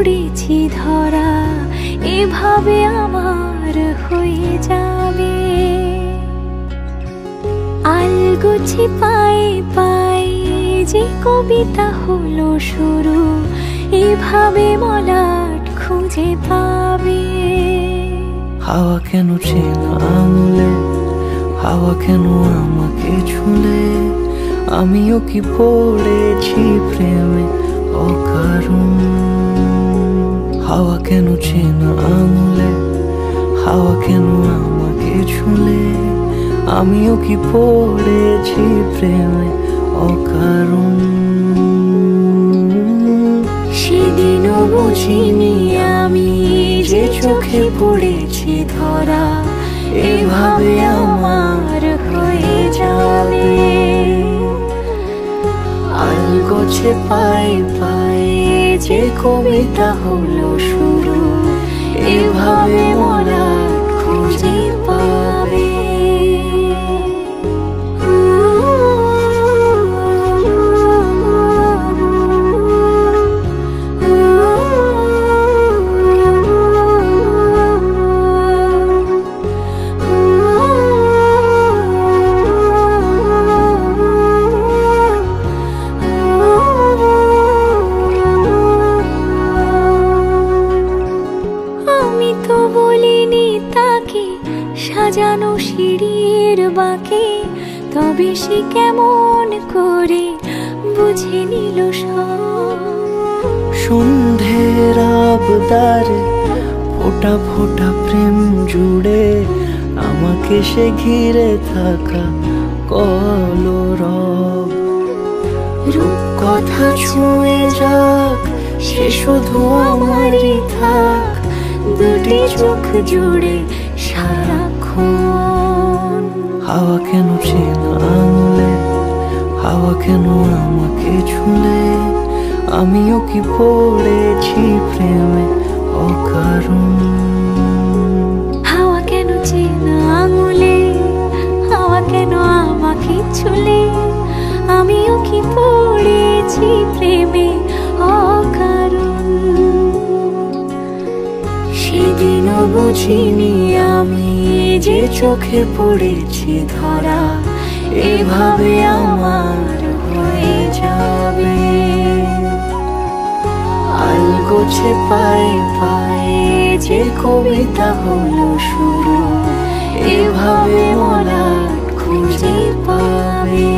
পড়েছি ধরা, এভাবে আমার হয়ে যাবে। আলগোছে পায়ে পায়ে যে কবিতা হলো শুরু, এভাবে মলাট খুঁজে পাবে। হাওয়া কেন চেনা আঙুলে, হাওয়া কেন আমাকে ছুলে, আমিও কি পড়েছি প্রেমে অকারণ। হাওয়া কেন চেনা আঙুলে, হাওয়া কেন আমাকে ছুলে, আমিও কি পড়েছি প্রেমে অকারণ। সেদিনও বুঝিনি আমি যে চোখে পড়েছি ধরা, এভাবে আমার হয়ে যাবে। আলগোছে পায়ে পায়ে যে কবিতা হলো শুরু, এভাবে মলাট খুঁজে পাবে। সাজানো সিঁড়ির বাঁকে, তবে সে কেমন করে বুঝে নিল সব। সন্ধ্যের আবদারে ফোঁটা ফোঁটা প্রেম জুড়ে, আমাকে সে ঘিরে থাকা কলরব। রূপকথা ছুঁয়ে যাক, সে শুধু আমারই থাক, দুটি চোখ জুড়ে সারাক্ষণ। হাওয়া কেন চেনা আঙুলে, হাওয়া কেন আমাকে ছুলে, আমিও কি পড়েছি প্রেমে অকারণ। হাওয়া কেন চেনা আঙুলে, হাওয়া কেন আমাকে ছুলে, আমিও কি পড়েছি প্রেমে অকারণ। সেদিনও বুঝিনি আমি যে চোখে পড়েছি ধরা, এভাবে আমার হয়ে যাবে। আলগোছে পায়ে পায়ে যে কবিতা হলো শুরু, এভাবে মলাট খুঁজে পাবে।